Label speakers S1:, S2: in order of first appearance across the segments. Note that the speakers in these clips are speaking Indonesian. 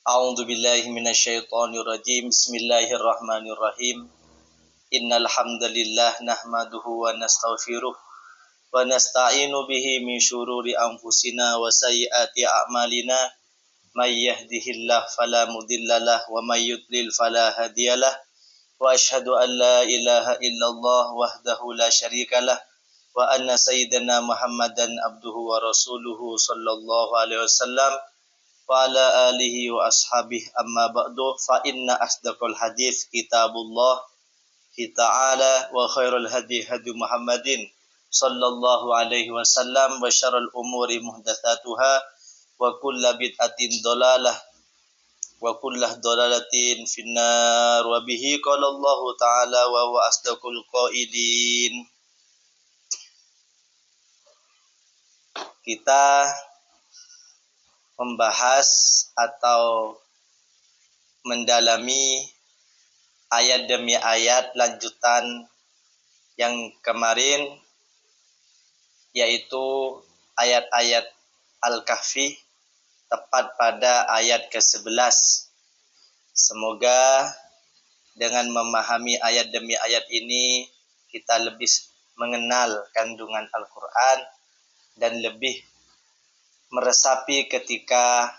S1: A'udzu billahi minasyaitonir rajim. Bismillahirrahmanirrahim. Innal hamdalillah nahmaduhu wa nastaghfiruh wa nasta'inu bihi min syururi anfusina wa sayyiati a'malina. May yahdihillahu fala mudhillalah wa may yudlil fala hadiyalah. Wa asyhadu an la ilaha illallah wahdahu la syarikalah wa anna sayyidana Muhammadan abduhu wa rasuluhu sallallahu alaihi wasallam wa ala alihi wa ashabihi amma ba'du fa inna asdaqal hadits kitabullah ta'ala wa khairul hadi hadi Muhammadin sallallahu alaihi wasallam wa syarrul umuri muhdatsatuha wa kullu bid'atin dalalah wa kullu dalalatin finnar wa bihi qala Allah ta'ala wa huwa asdaqul qailin. Kita membahas atau mendalami ayat demi ayat lanjutan yang kemarin, yaitu ayat-ayat Al-Kahfi tepat pada ayat ke-11. Semoga dengan memahami ayat demi ayat ini kita lebih mengenal kandungan Al-Quran dan lebih meresapi ketika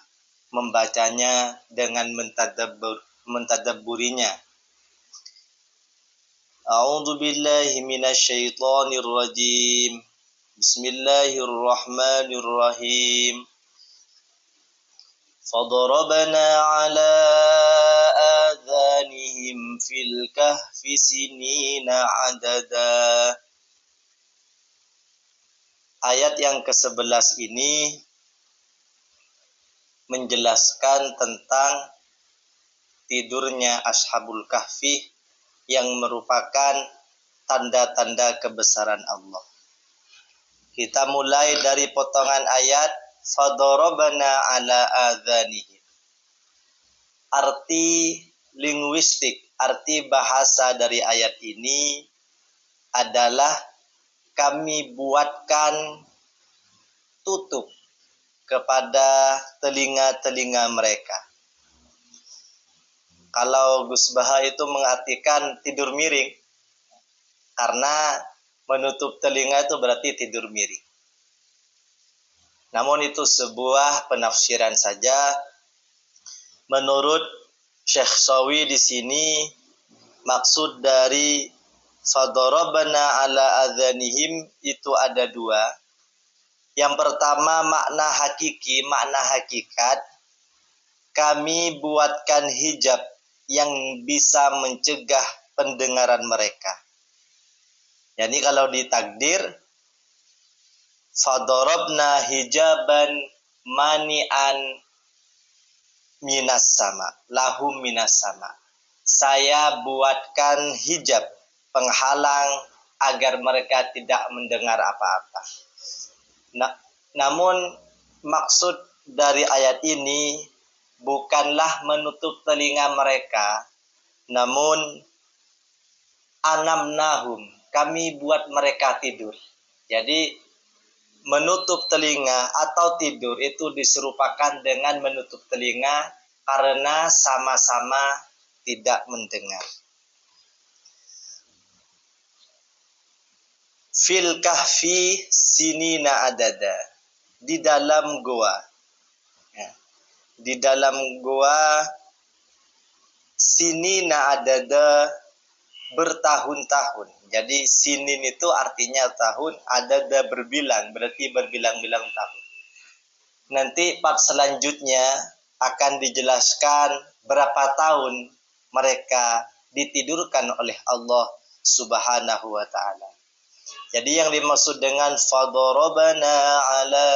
S1: membacanya dengan mentadabburinya. A'udzu billahi minasyaitonir rajim. Bismillahirrahmanirrahim. Fadarabna 'ala adhanihim fil kahfi sinina 'adada. Ayat yang ke-11 ini menjelaskan tentang tidurnya Ashabul Kahfi yang merupakan tanda-tanda kebesaran Allah. Kita mulai dari potongan ayat fadarabna ala adhanihim. Arti linguistik, arti bahasa dari ayat ini adalah kami buatkan tutup kepada telinga-telinga mereka. Kalau Gus Baha itu mengartikan tidur miring, karena menutup telinga itu berarti tidur miring. Namun itu sebuah penafsiran saja. Menurut Syekh Sawi di sini maksud dari fadarabna ala adhanihim itu ada dua. Yang pertama makna hakiki, makna hakikat, kami buatkan hijab yang bisa mencegah pendengaran mereka. Jadi kalau ditakdir, fadarabna hijaban mani'an minas sama, lahum minas sama. Saya buatkan hijab, penghalang agar mereka tidak mendengar apa-apa. Namun maksud dari ayat ini bukanlah menutup telinga mereka, namun anamnahum, kami buat mereka tidur. Jadi menutup telinga atau tidur itu diserupakan dengan menutup telinga karena sama-sama tidak mendengar. Fil kahfi sinina adada, di dalam goa. Ya. Di dalam goa sinina adada, bertahun-tahun. Jadi sinin itu artinya tahun, adada berbilang, berarti berbilang-bilang tahun. Nanti part selanjutnya akan dijelaskan berapa tahun mereka ditidurkan oleh Allah Subhanahu wa ta'ala. Jadi yang dimaksud dengan fadarabna ala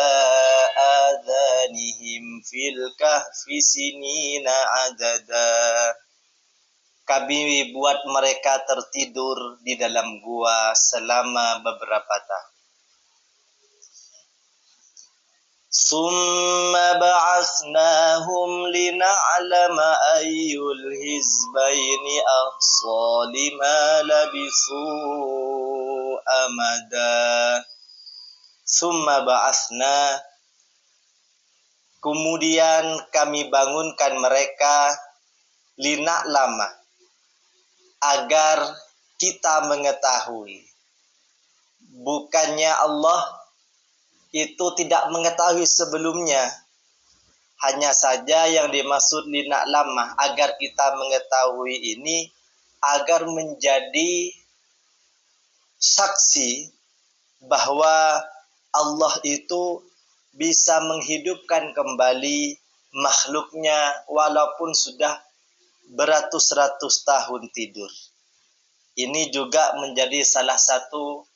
S1: adhanihim fil kahfi sinina adada, kami buat mereka tertidur di dalam gua selama beberapa tahun. Summa ba'atsnahum lina'lama ayyul hizbaini ahsa lima labisu amada. Summa ba'atsna, Kemudian kami bangunkan mereka lina'lama, agar kita mengetahui. Bukannya Allah itu tidak mengetahui sebelumnya. Hanya saja yang dimaksud lina'lama, agar kita mengetahui ini, agar menjadi saksi bahwa Allah itu bisa menghidupkan kembali makhluknya walaupun sudah beratus-ratus tahun tidur. Ini juga menjadi salah satu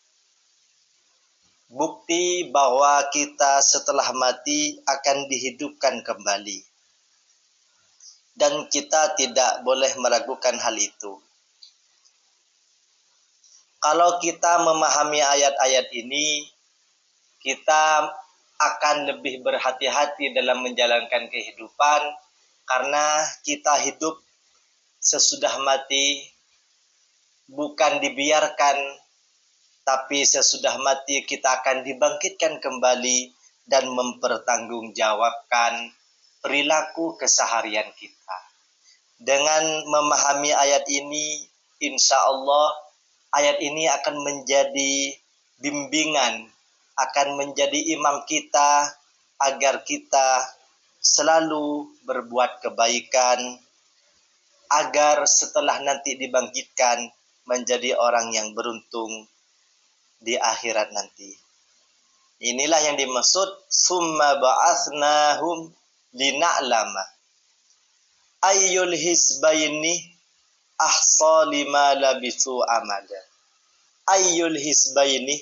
S1: bukti bahwa kita setelah mati akan dihidupkan kembali. Dan kita tidak boleh meragukan hal itu. Kalau kita memahami ayat-ayat ini, kita akan lebih berhati-hati dalam menjalankan kehidupan, karena kita hidup sesudah mati bukan dibiarkan, tapi sesudah mati kita akan dibangkitkan kembali dan mempertanggungjawabkan perilaku keseharian kita. Dengan memahami ayat ini, insya Allah ayat ini akan menjadi bimbingan, akan menjadi imam kita agar kita selalu berbuat kebaikan, agar setelah nanti dibangkitkan menjadi orang yang beruntung di akhirat nanti. Inilah yang dimaksud summa ba'atsnahum lina'lama ayyul hizbaini ahsa lima labithu amada. Ayyul hizbaini,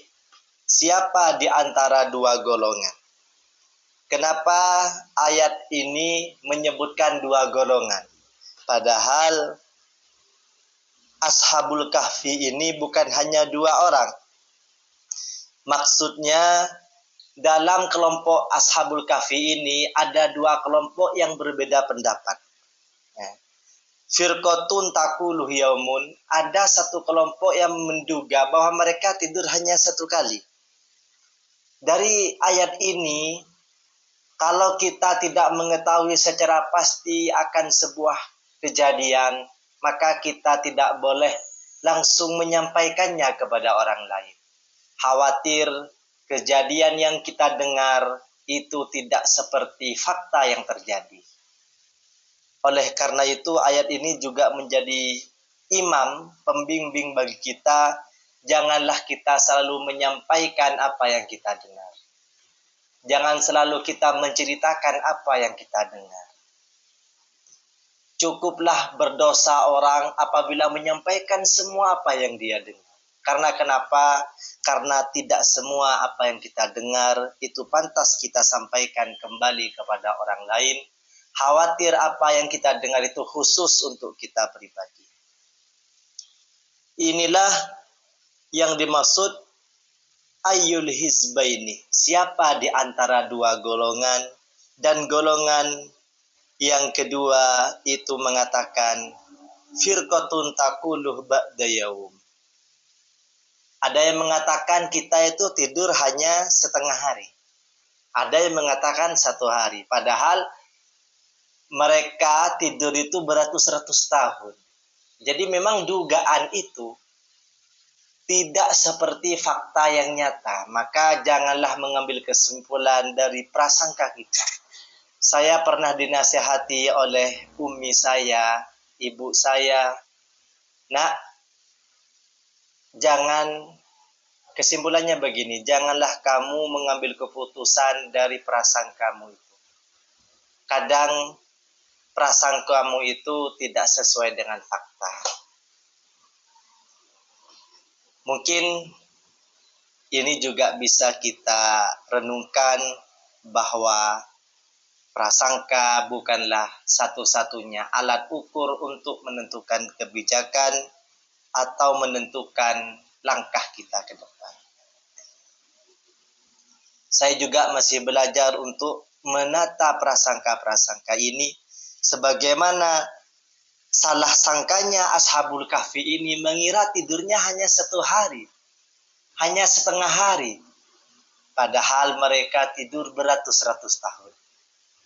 S1: siapa di antara dua golongan? Kenapa ayat ini menyebutkan dua golongan? Padahal Ashabul Kahfi ini bukan hanya dua orang. Maksudnya dalam kelompok Ashabul Kahfi ini ada dua kelompok yang berbeda pendapat. Firqatun taqulu yaumun, ada satu kelompok yang menduga bahwa mereka tidur hanya satu kali. Dari ayat ini, kalau kita tidak mengetahui secara pasti akan sebuah kejadian, maka kita tidak boleh langsung menyampaikannya kepada orang lain. Khawatir kejadian yang kita dengar itu tidak seperti fakta yang terjadi. Oleh karena itu ayat ini juga menjadi imam, pembimbing bagi kita. Janganlah kita selalu menyampaikan apa yang kita dengar. Jangan selalu kita menceritakan apa yang kita dengar. Cukuplah berdosa orang apabila menyampaikan semua apa yang dia dengar. Karena kenapa? Karena tidak semua apa yang kita dengar itu pantas kita sampaikan kembali kepada orang lain. Khawatir apa yang kita dengar itu khusus untuk kita pribadi. Inilah yang dimaksud ayyul hizbaini. Siapa di antara dua golongan? Dan golongan yang kedua itu mengatakan firqatun taquluh ba'da yaum. Ada yang mengatakan kita itu tidur hanya setengah hari. Ada yang mengatakan satu hari. Padahal mereka tidur itu beratus-ratus tahun. Jadi memang dugaan itu tidak seperti fakta yang nyata. Maka janganlah mengambil kesimpulan dari prasangka kita. Saya pernah dinasihati oleh umi saya, ibu saya, nak, kesimpulannya begini, janganlah kamu mengambil keputusan dari prasangkamu itu. Kadang prasangkamu itu tidak sesuai dengan fakta. Mungkin ini juga bisa kita renungkan bahwa prasangka bukanlah satu-satunya alat ukur untuk menentukan kebijakan atau menentukan langkah kita ke depan. Saya juga masih belajar untuk menata prasangka-prasangka ini sebagaimana salah sangkanya Ashabul Kahfi ini mengira tidurnya hanya satu hari, hanya setengah hari. Padahal mereka tidur beratus-ratus tahun.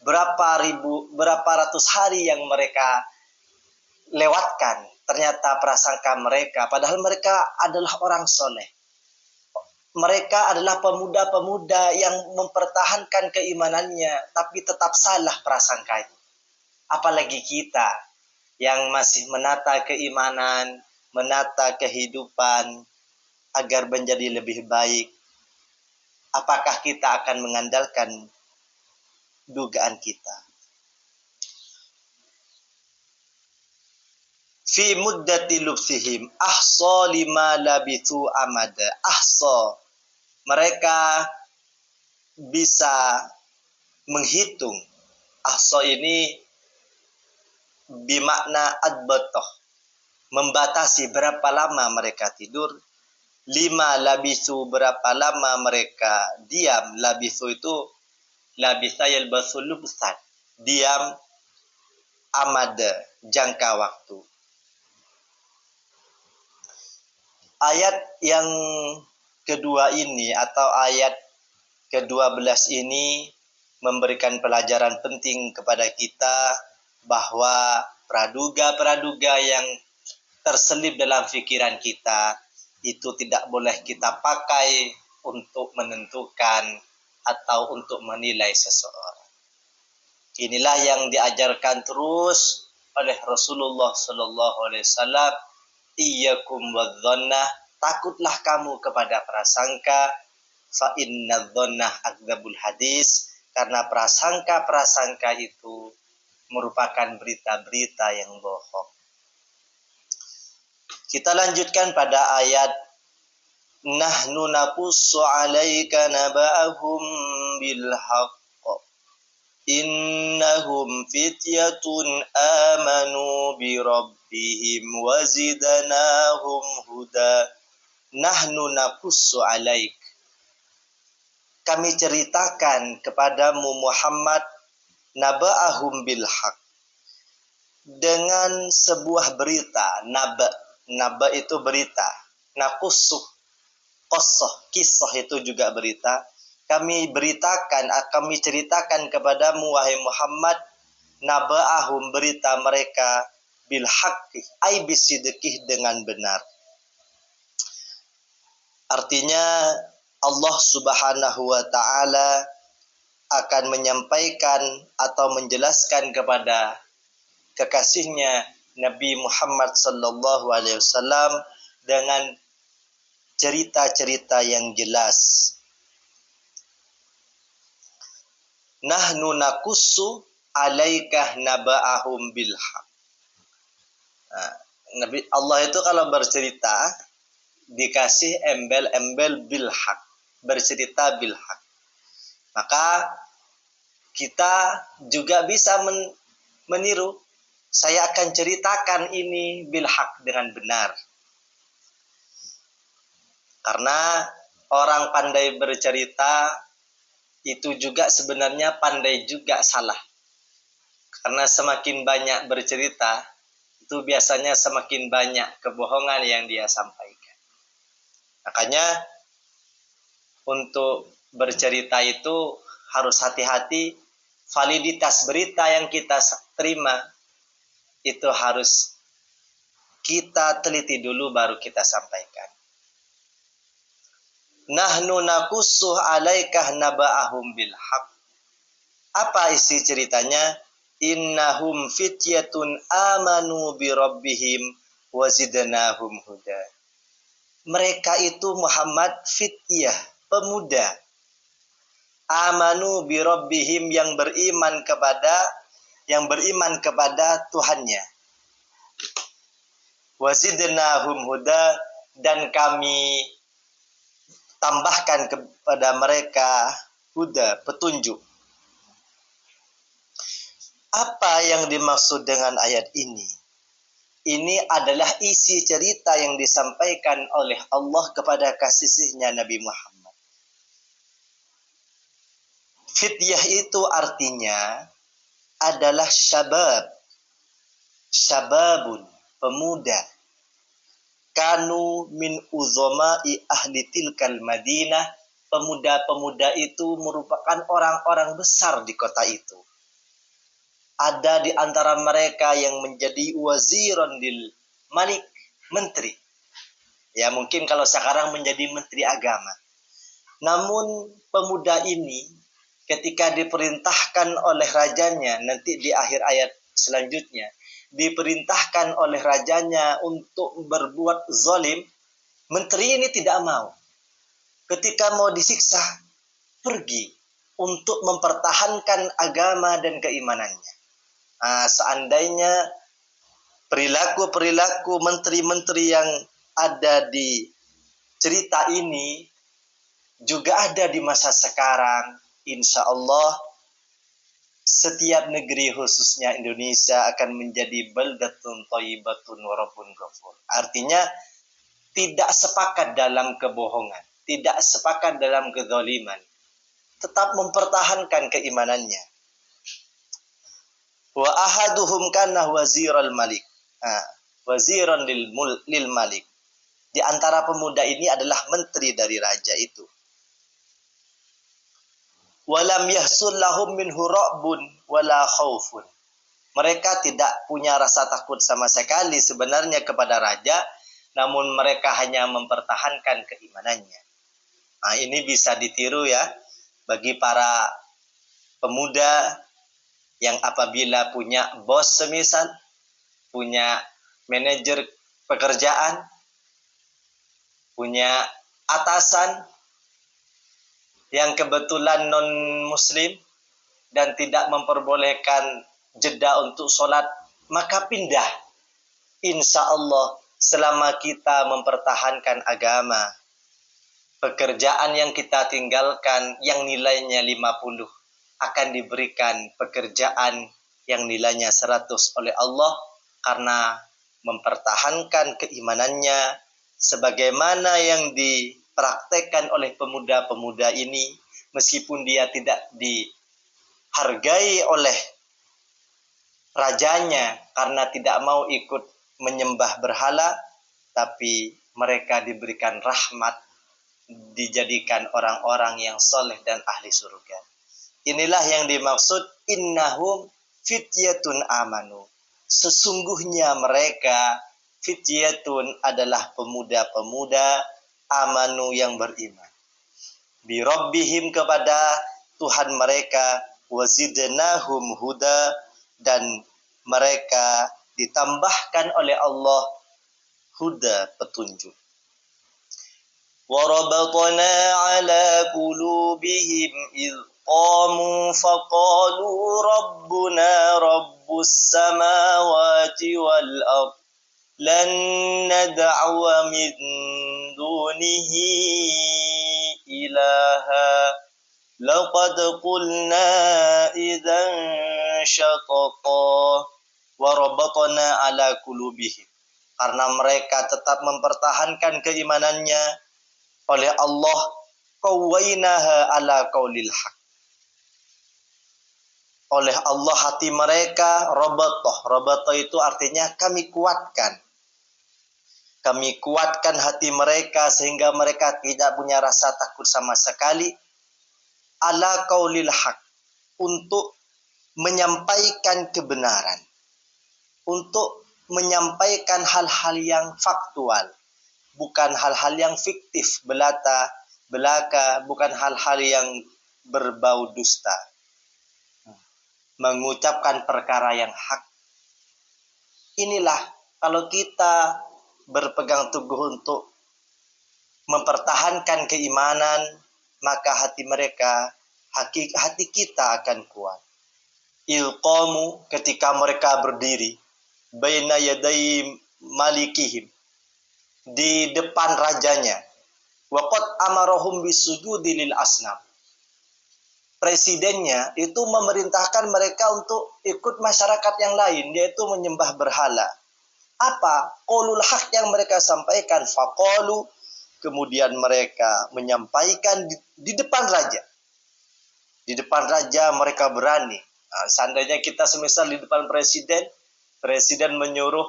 S1: berapa ratus hari yang mereka lewatkan. Ternyata prasangka mereka, padahal mereka adalah orang soleh. Mereka adalah pemuda-pemuda yang mempertahankan keimanannya, tapi tetap salah prasangkanya. Apalagi kita yang masih menata keimanan, menata kehidupan agar menjadi lebih baik. Apakah kita akan mengandalkan dugaan kita? Fi muddati lubsihim ahsa lima labithu amada. Ahsa, mereka bisa menghitung. Ahsa ini bimakna adbatoh, membatasi berapa lama mereka tidur. Lima labisu, berapa lama mereka diam. Labisu itu labisa yalbasu lubsan, diam, amada, jangka waktu. Ayat yang kedua ini atau ayat ke-12 ini memberikan pelajaran penting kepada kita bahwa praduga-praduga yang terselip dalam pikiran kita itu tidak boleh kita pakai untuk menentukan atau untuk menilai seseorang. Inilah yang diajarkan terus oleh Rasulullah sallallahu alaihi wasallam, iyyakum wadh-dhannah, takutlah kamu kepada prasangka, fa innadh-dhannah akdzabul hadis, karena prasangka-prasangka itu merupakan berita-berita yang bohong. Kita lanjutkan pada ayat nahnu naqussu 'alaika naba'ahum bil haqq innahum fityatun amanu bi rabbihim wa zidanahum huda. Nahnu naqussu 'alaik, kami ceritakan kepadamu Muhammad, naba'ahum bil haqq, dengan sebuah berita. Naba itu berita. Nakussuh, qassoh, kisah itu juga berita. Kami ceritakan kepadamu wahai Muhammad, naba'ahum, berita mereka, bil haqqi, ay bisidqih, dengan benar. Artinya Allah Subhanahu wa taala akan menyampaikan atau menjelaskan kepada kekasihnya Nabi Muhammad sallallahu alaihi wasallam dengan cerita-cerita yang jelas. Nahnu naqussu 'alaika naba'ahum bil haqq. Nabi Allah itu kalau bercerita dikasih embel-embel bil haqq, bercerita bil haqq. Maka kita juga bisa meniru. Saya akan ceritakan ini bil haq, dengan benar. Karena orang pandai bercerita itu juga sebenarnya pandai juga salah. Karena semakin banyak bercerita, itu biasanya semakin banyak kebohongan yang dia sampaikan. Makanya untuk bercerita itu harus hati-hati. Validitas berita yang kita terima itu harus kita teliti dulu baru kita sampaikan. Nahnu naqussu 'alaika naba'ahum bil haqq. Apa isi ceritanya? Innahum fityatun amanu bi rabbihim wa zidnahum huda. Mereka itu Muhammad fityah, pemuda. Amanu bi rabbihim, yang beriman kepada Tuhannya. Wazidnahum huda, dan kami tambahkan kepada mereka huda, petunjuk. Apa yang dimaksud dengan ayat ini? Ini adalah isi cerita yang disampaikan oleh Allah kepada kasihnya Nabi Muhammad. Fityah itu artinya adalah syababun, pemuda. Kanu min uzama'i ahli tilkal Madinah, pemuda-pemuda itu merupakan orang-orang besar di kota itu. Ada di antara mereka yang menjadi waziran lil malik, menteri. Ya mungkin kalau sekarang menjadi menteri agama. Namun pemuda ini ketika diperintahkan oleh rajanya, nanti di akhir ayat selanjutnya, diperintahkan oleh rajanya untuk berbuat zalim, menteri ini tidak mau. Ketika mau disiksa, pergi untuk mempertahankan agama dan keimanannya. Seandainya perilaku-perilaku menteri-menteri yang ada di cerita ini juga ada di masa sekarang, insya Allah setiap negeri khususnya Indonesia akan menjadi baldatun thayyibatun wa rabbun ghafur. Artinya tidak sepakat dalam kebohongan, tidak sepakat dalam kezaliman, tetap mempertahankan keimanannya. Wa ahaduhum kana waziral malik. Waziran lil malik. Di antara pemuda ini adalah menteri dari raja itu. Walam yahsul lahum minhu ra'bun wala khaufun. Mereka tidak punya rasa takut sama sekali sebenarnya kepada raja, namun mereka hanya mempertahankan keimanannya. Ini bisa ditiru ya bagi para pemuda yang apabila punya bos semisal, punya manajer pekerjaan, punya atasan yang kebetulan non-muslim dan tidak memperbolehkan jeda untuk sholat, maka pindah. Insya Allah selama kita mempertahankan agama, pekerjaan yang kita tinggalkan yang nilainya 50 akan diberikan pekerjaan yang nilainya 100 oleh Allah karena mempertahankan keimanannya sebagaimana yang dipraktekkan oleh pemuda-pemuda ini, meskipun dia tidak dihargai oleh rajanya karena tidak mau ikut menyembah berhala, tapi mereka diberikan rahmat, dijadikan orang-orang yang soleh dan ahli surga. Inilah yang dimaksud innahum fityatun amanu. Sesungguhnya mereka fityatun adalah pemuda-pemuda amanu yang beriman. Bi rabbihim kepada Tuhan mereka, wazidnahum huda, dan mereka ditambahkan oleh Allah huda, petunjuk. وَرَبَطْنَا عَلَى قُلُوبِهِمْ إِذْ قَامُوا فَقَالُوا رَبُّنَا رَبُّ السَّمَاوَاتِ وَالْأَرْضِ لَن نَّدْعُوَ مِن دُونِهِ إِلَٰهًا لَقَدْ قُلْنَا إِذًا شَطَطًا وَرَبَطْنَا عَلَى قُلُوبِهِمْ. Karena mereka tetap mempertahankan keimanannya, oleh Allah qawwainaha ala qaulil haq. Oleh Allah hati mereka rabatoh itu artinya kami kuatkan. Kami kuatkan hati mereka sehingga mereka tidak punya rasa takut sama sekali ala qaulil haq, untuk menyampaikan kebenaran, untuk menyampaikan hal-hal yang faktual, bukan hal-hal yang fiktif, belaka, bukan hal-hal yang berbau dusta. Mengucapkan perkara yang hak. Inilah kalau kita berpegang teguh untuk mempertahankan keimanan, maka hati mereka, hati kita akan kuat. Ilqamu, ketika mereka berdiri, baina yadai malikihim, di depan rajanya, waqad amarahum bisujudi lil asnam. Presidennya itu memerintahkan mereka untuk ikut masyarakat yang lain, yaitu menyembah berhala. Apa? Qaulul haq yang mereka sampaikan, faqalu, kemudian mereka menyampaikan di depan raja. Di depan raja mereka berani. Seandainya kita semisal di depan presiden menyuruh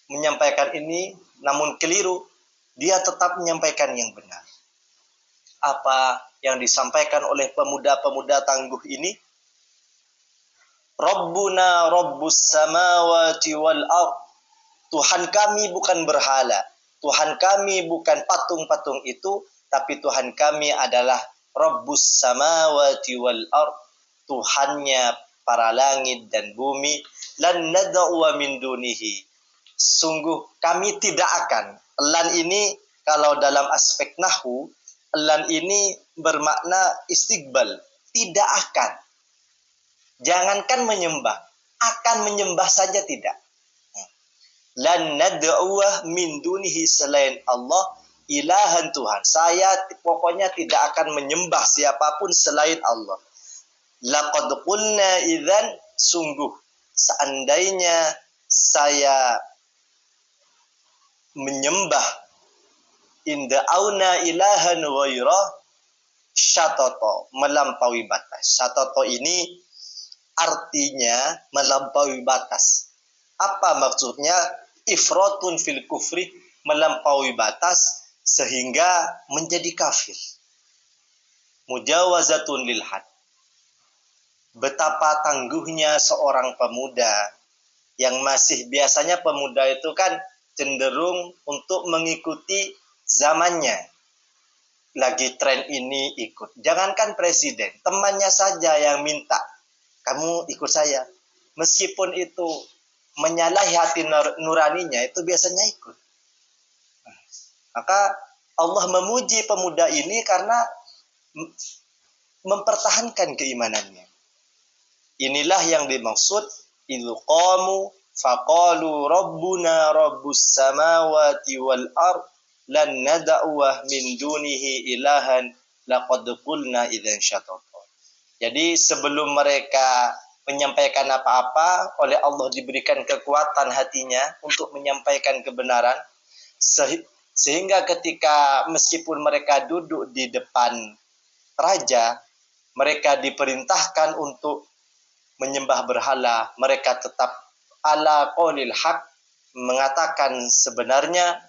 S1: menyampaikan ini, namun keliru, dia tetap menyampaikan yang benar. Apa yang disampaikan oleh pemuda-pemuda tangguh ini? Rabbuna Rabbus samawati wal ard. Tuhan kami bukan berhala. Tuhan kami bukan patung-patung itu, tapi Tuhan kami adalah Rabbus samawati wal ard. Tuhannya para langit dan bumi. Lan nad'u min dunihi. Sungguh kami tidak akan. Lan ini kalau dalam aspek nahwu, lan ini bermakna istiqbal. Tidak akan. Jangankan menyembah, akan menyembah saja tidak. Lan nad'uwah min dunihi selain Allah ilahan Tuhan. Saya pokoknya tidak akan menyembah siapapun selain Allah. Laqad qulna idzan, sungguh seandainya saya menyembah inda'auna ilahan ghairah syatoto, melampaui batas. Syatoto ini artinya melampaui batas. Apa maksudnya? Ifratun fil kufri, melampaui batas sehingga menjadi kafir. Mujawazatun lil had. Betapa tangguhnya seorang pemuda yang masih, biasanya pemuda itu kan cenderung untuk mengikuti zamannya. Lagi tren ini ikut. Jangankan presiden, temannya saja yang minta, kamu ikut saya. Meskipun itu menyalahi hati nuraninya, itu biasanya ikut. Maka Allah memuji pemuda ini karena mempertahankan keimanannya. Inilah yang dimaksud idzu qamu faqalu rabbuna rabbus samawati wal ard lan nad'u min dunihi ilahan laqad qulna idzan syatata. Jadi sebelum mereka menyampaikan apa-apa, oleh Allah diberikan kekuatan hatinya untuk menyampaikan kebenaran, sehingga ketika meskipun mereka duduk di depan raja, mereka diperintahkan untuk menyembah berhala, mereka tetap ala qaulil haq, mengatakan sebenarnya,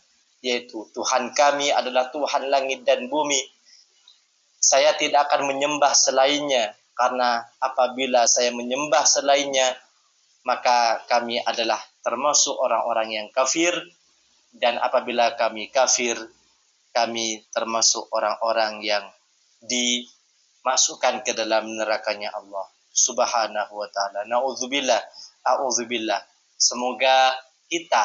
S1: yaitu Tuhan kami adalah Tuhan langit dan bumi. Saya tidak akan menyembah selainnya, karena apabila saya menyembah selainnya, maka kami adalah termasuk orang-orang yang kafir, dan apabila kami kafir, kami termasuk orang-orang yang dimasukkan ke dalam nerakanya Allah Subhanahu wa ta'ala. Na'udzubillah, a'udzubillah. Semoga kita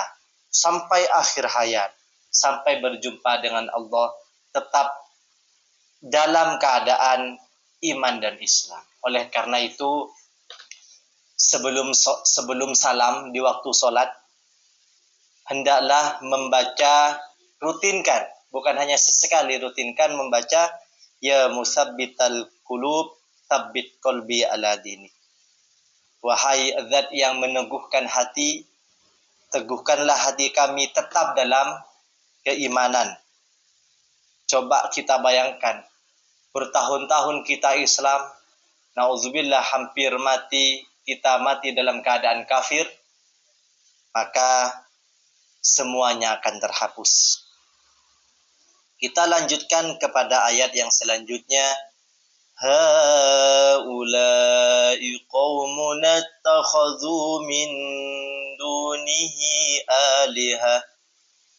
S1: sampai akhir hayat, sampai berjumpa dengan Allah, tetap dalam keadaan iman dan Islam. Oleh karena itu, sebelum salam di waktu sholat, hendaklah membaca, rutinkan, bukan hanya sesekali, rutinkan membaca ya musabbital qulub tsabbit qalbi ala dini. Wahai zat yang meneguhkan hati, teguhkanlah hati kami tetap dalam keimanan. Coba kita bayangkan, bertahun-tahun kita Islam, na'udzubillah hampir mati, kita mati dalam keadaan kafir, maka semuanya akan terhapus. Kita lanjutkan kepada ayat yang selanjutnya. Haula'i qaumun attakhadhu min dunihi alihah,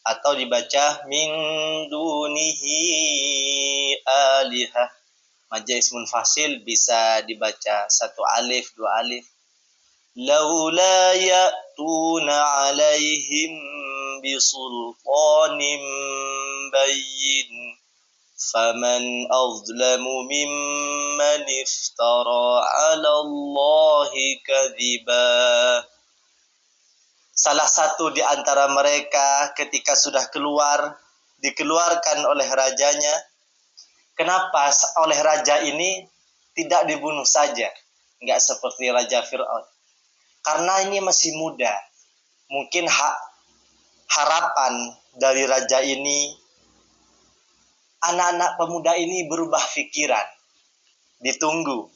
S1: atau dibaca min dunihi alihah. Maja ismun fasil bisa dibaca satu alif, dua alif. Laula ya'tuna alaihim bisultanin bayyin faman azlamu mimman iftara 'ala Allahi kadhiba. Salah satu di antara mereka ketika sudah dikeluarkan oleh rajanya, kenapa oleh raja ini tidak dibunuh saja? Enggak seperti Raja Fir'aun. Karena ini masih muda. Mungkin harapan dari raja ini, anak-anak pemuda ini berubah pikiran. Ditunggu.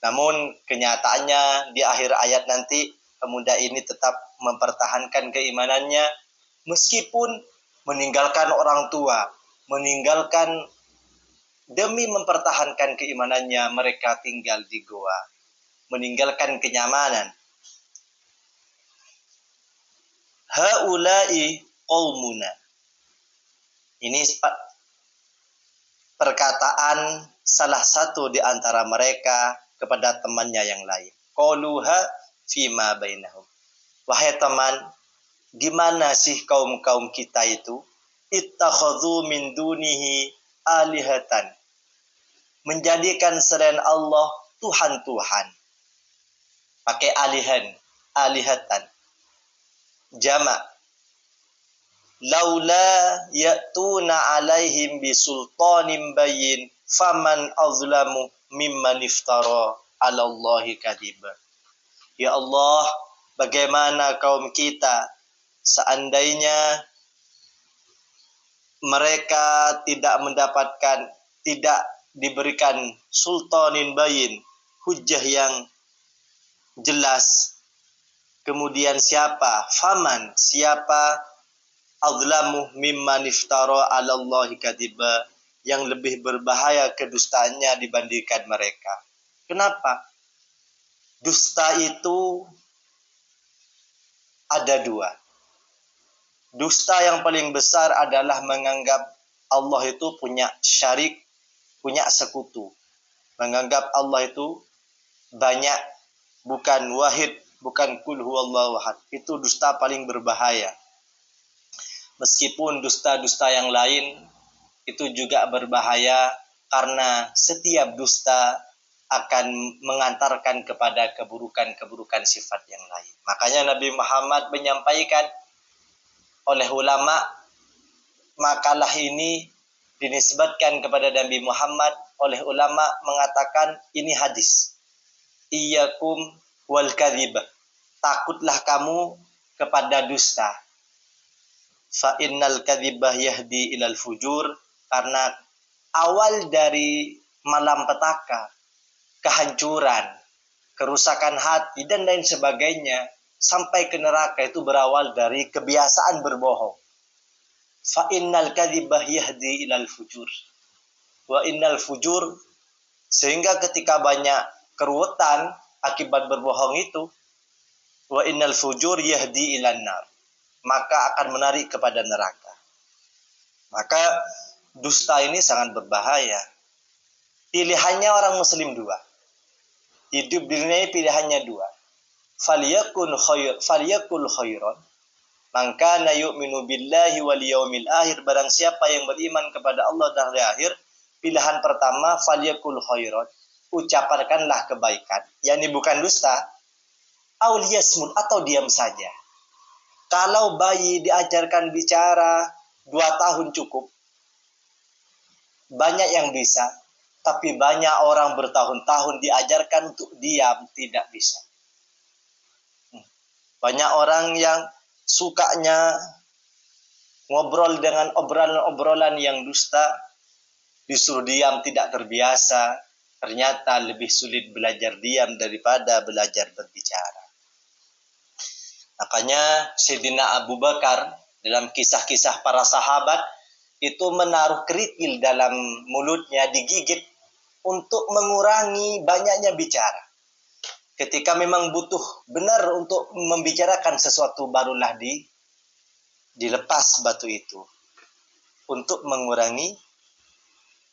S1: Namun kenyataannya di akhir ayat nanti, pemuda ini tetap mempertahankan keimanannya, meskipun meninggalkan orang tua, demi mempertahankan keimanannya, mereka tinggal di goa. meninggalkan kenyamanan. Haula'i qaumuna. Ini perkataan salah satu di antara mereka kepada temannya yang lain. Qaluha fima bainahum. Wahai teman, gimana sih kaum-kaum kita itu? Ittakhadhu min dunihi alihatan. Menjadikan selain Allah Tuhan-Tuhan. Pakai alihatan. Jama' laula ya'tuna alaihim bisultanin bayyin faman azlamu mimman iftara 'ala Allahi kadziba. Ya Allah, bagaimana kaum kita seandainya mereka tidak diberikan sultanin bayyin, hujjah yang jelas. Kemudian siapa azlamu mimman iftara 'ala Allahi kadziba, yang lebih berbahaya kedustaannya dibandingkan mereka. Kenapa? Dusta itu ada dua. Dusta yang paling besar adalah menganggap Allah itu punya syarik, punya sekutu. Menganggap Allah itu banyak, bukan wahid, bukan kul huwallahu ahad. Itu dusta paling berbahaya. Meskipun dusta-dusta yang lain itu juga berbahaya, karena setiap dusta akan mengantarkan kepada keburukan-keburukan sifat yang lain. Makanya Nabi Muhammad menyampaikan, oleh ulama makalah ini dinisbatkan kepada Nabi Muhammad, oleh ulama mengatakan ini hadis. Iyyakum wal kadzibah. Takutlah kamu kepada dusta. Fa innal kadzibah yahdi ilal fujur. Karena awal dari malapetaka, kehancuran, kerusakan hati, dan lain sebagainya, sampai ke neraka itu berawal dari kebiasaan berbohong. Fa innal kadzibah yahdi ilal fujur. Wa innal fujur, sehingga ketika banyak keruwetan akibat berbohong itu, wa innal fujur yahdi ilan nar, maka akan menarik kepada neraka. Maka dusta ini sangat berbahaya. Pilihannya orang muslim dua. Hidup di dunia ini pilihannya dua. Falyakul khairan. Man kana yu'minu billahi wal yawmil akhir. Barang siapa yang beriman kepada Allah dan hari akhir, pilihan pertama falyakul khairan. Ucapkanlah kebaikan. Yakni bukan dusta. Aul yasmut, atau diam saja. Kalau bayi diajarkan bicara 2 tahun cukup. Banyak yang bisa, tapi banyak orang bertahun-tahun diajarkan untuk diam, tidak bisa. Banyak orang yang sukanya ngobrol dengan obrolan-obrolan yang dusta, disuruh diam, tidak terbiasa. Ternyata lebih sulit belajar diam daripada belajar berbicara. Makanya Sayyidina Abu Bakar dalam kisah-kisah para sahabat itu menaruh kerikil dalam mulutnya, digigit untuk mengurangi banyaknya bicara. Ketika memang butuh benar untuk membicarakan sesuatu, barulah dilepas batu itu untuk mengurangi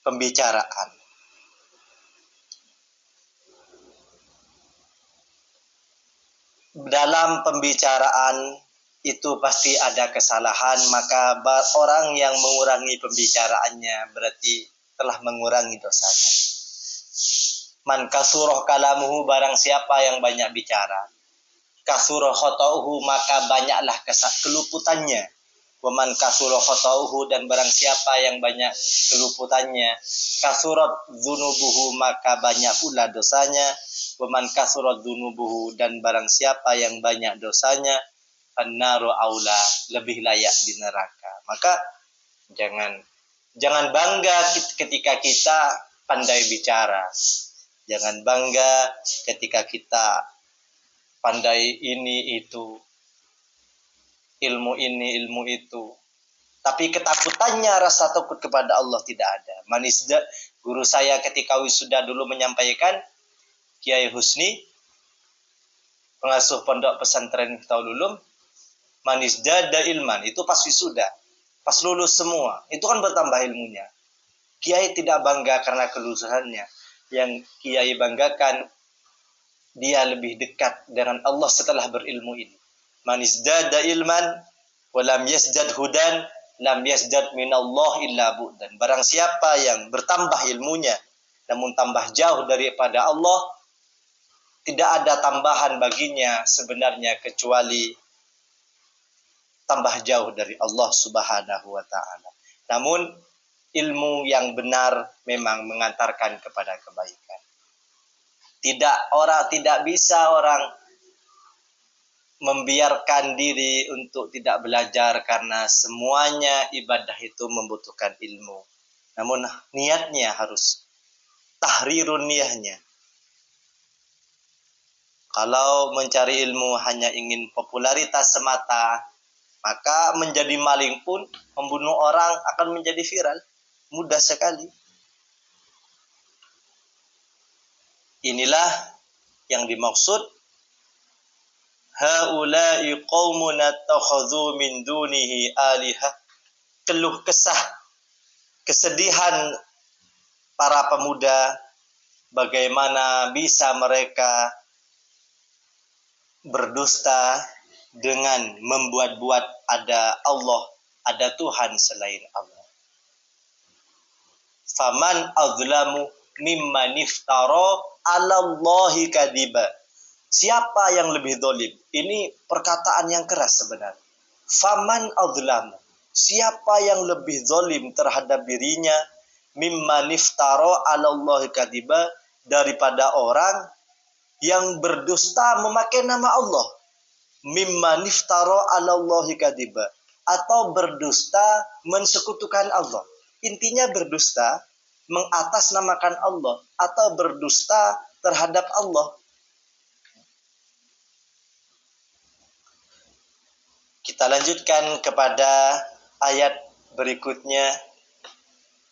S1: pembicaraan. Dalam pembicaraan itu pasti ada kesalahan, maka orang yang mengurangi pembicaraannya berarti telah mengurangi dosanya. Man kasuroh kalamuhu, barang siapa yang banyak bicara, kasuroh khotauhu, maka banyaklah keluputannya. Waman kasuroh khotauhu, dan barang siapa yang banyak keluputannya, kasurat dzunubuhu, maka banyak pula dosanya. Waman kasurat dzunubuhu, dan barang siapa yang banyak dosanya, annaru aula, lebih layak di neraka. Maka jangan bangga ketika kita pandai bicara. Jangan bangga ketika kita pandai ini itu, ilmu ini, ilmu itu. Tapi ketakutannya, rasa takut kepada Allah tidak ada. Guru saya ketika wisuda dulu menyampaikan, Kiai Husni, pengasuh pondok pesantren Miftahul Ulum, manis dada ilman, itu pas wisuda, pas lulus semua, itu kan bertambah ilmunya. Kiai tidak bangga karena kelulusannya, yang kiai banggakan dia lebih dekat dengan Allah setelah berilmu ini. Manis dada ilman, walam yasjad hudan, lam yasjad minallah illa bu'dan. Barang siapa yang bertambah ilmunya, namun tambah jauh daripada Allah, tidak ada tambahan baginya sebenarnya kecuali tambah jauh dari Allah Subhanahu wa taala. Namun ilmu yang benar memang mengantarkan kepada kebaikan. Tidak bisa orang membiarkan diri untuk tidak belajar karena semuanya ibadah itu membutuhkan ilmu. Namun niatnya harus tahrirun niyahnya. Kalau mencari ilmu hanya ingin popularitas semata, maka menjadi maling pun, membunuh orang akan menjadi viral. Mudah sekali. Inilah yang dimaksud haula'i qaumun attakhadhu min dunihi alihah. Keluh kesah, kesedihan para pemuda, bagaimana bisa mereka berdusta dengan membuat-buat ada Allah, ada Tuhan selain Allah. Faman azlamu mimman iftara 'alallahi kadiba. Siapa yang lebih zalim? Ini perkataan yang keras sebenarnya. Faman azlamu. Siapa yang lebih zalim terhadap dirinya mimman iftara 'alallahi kadiba, daripada orang yang berdusta memakai nama Allah. Mimman iftara 'alallahi kadiba, atau berdusta mensekutukan Allah. Intinya berdusta mengatasnamakan Allah atau berdusta terhadap Allah. Kita lanjutkan kepada ayat berikutnya.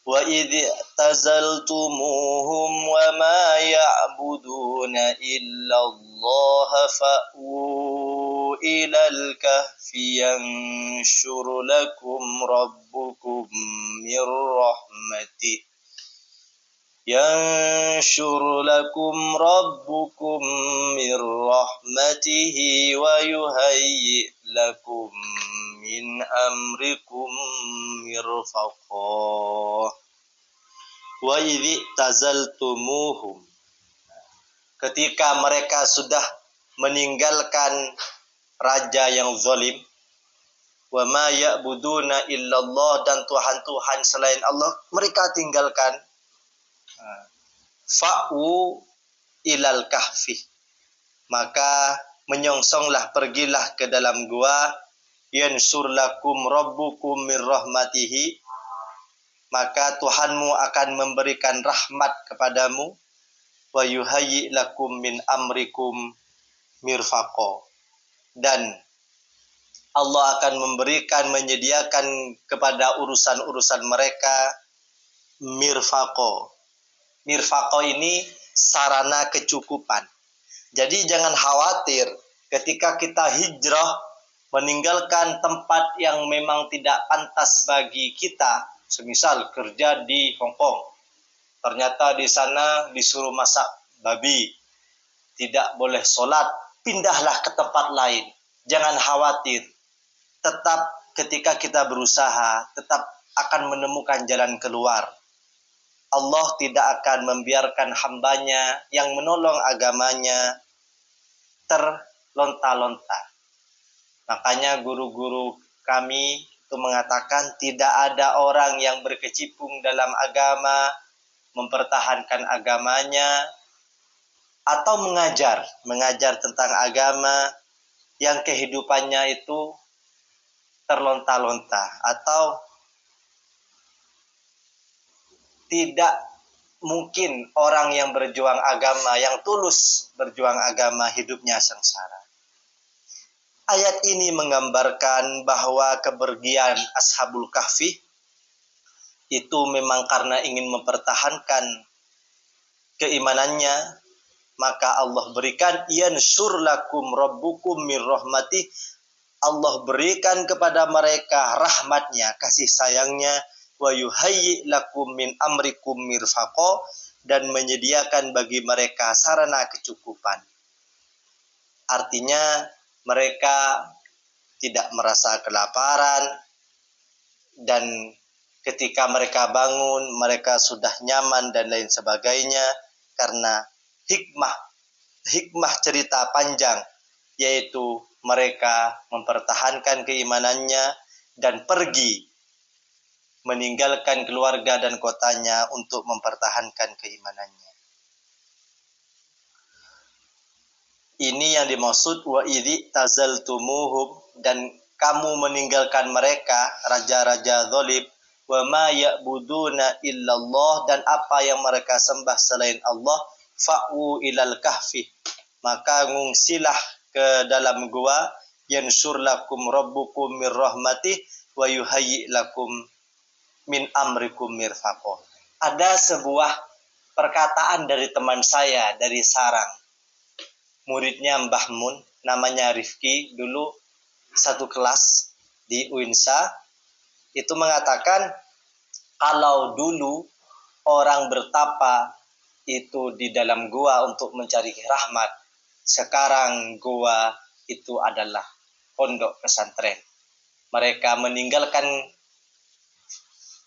S1: Wa idh tazaltumuhum wa ma ya'buduna illa Allah fa'u ilal kahfi yanshur lakum rabbukum mir rahmatih. Yanshur lakum rabbukum mir rahmatihi wa yuhayyi lakum min amrikum mirfaqah. Wa idh tazaltumuhum. Ketika mereka sudah meninggalkan raja yang zalim, wa ma ya'buduna illallah, dan tuhan-tuhan selain Allah mereka tinggalkan. Fa'u ilal kahfi, maka menyongsonglah, pergilah ke dalam gua. Yansur lakum rabbukum mir rahmatihi, maka Tuhanmu akan memberikan rahmat kepadamu. Wa yuhayyi lakum min amrikum mirfaqo, dan Allah akan menyediakan kepada urusan-urusan mereka mirfaqo. Mirfaqo ini sarana kecukupan. Jadi jangan khawatir ketika kita hijrah meninggalkan tempat yang memang tidak pantas bagi kita. Semisal kerja di Hong Kong, ternyata di sana disuruh masak babi, tidak boleh sholat, pindahlah ke tempat lain. Jangan khawatir. Tetap ketika kita berusaha, tetap akan menemukan jalan keluar. Allah tidak akan membiarkan hambanya yang menolong agamanya terlonta-lonta. Makanya guru-guru kami itu mengatakan tidak ada orang yang berkecimpung dalam agama, mempertahankan agamanya, atau mengajar tentang agama yang kehidupannya itu terlonta-lonta, atau tidak mungkin orang yang berjuang agama, yang tulus berjuang agama, hidupnya sengsara. Ayat ini menggambarkan bahwa kepergian Ashabul Kahfi itu memang karena ingin mempertahankan keimanannya, maka Allah berikan yansyur lakum rabbukum min rahmatih, Allah berikan kepada mereka rahmatnya, kasih sayangnya, wa yuhayyi lakum min amrikum mirfaqo, dan menyediakan bagi mereka sarana kecukupan. Artinya mereka tidak merasa kelaparan, dan ketika mereka bangun mereka sudah nyaman dan lain sebagainya, karena hikmah cerita panjang, yaitu mereka mempertahankan keimanannya dan pergi meninggalkan keluarga dan kotanya untuk mempertahankan keimanannya. Ini yang dimaksud wa idzi tazaltumuhum, dan kamu meninggalkan mereka, raja-raja zalim, wa ma ya'buduna illallah, dan apa yang mereka sembah selain Allah, fa'u ilal kahfi, maka ngungsilah ke dalam gua, yansyur lakum rabbukum mir rahmatih wa yuhayyi lakum min amrikum mirfaqo. Ada sebuah perkataan dari teman saya dari Sarang, muridnya Mbah Mun, namanya Rifki, dulu satu kelas di UINSA, itu mengatakan kalau dulu orang bertapa itu di dalam gua untuk mencari rahmat, sekarang gua itu adalah pondok pesantren. Mereka meninggalkan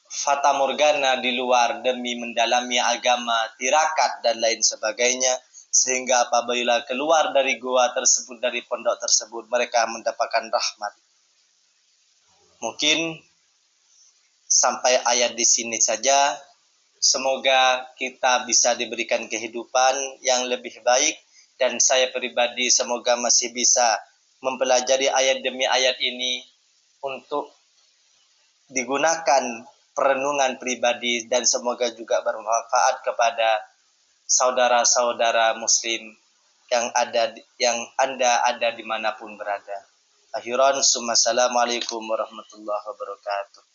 S1: fata morgana di luar demi mendalami agama, tirakat dan lain sebagainya, sehingga apabila keluar dari gua tersebut, dari pondok tersebut, mereka mendapatkan rahmat. Mungkin sampai ayat di sini saja. Semoga kita bisa diberikan kehidupan yang lebih baik, dan saya pribadi semoga masih bisa mempelajari ayat demi ayat ini untuk digunakan perenungan pribadi, dan semoga juga bermanfaat kepada saudara-saudara muslim yang Anda ada dimanapun berada. Akhiran, assalamualaikum warahmatullahi wabarakatuh.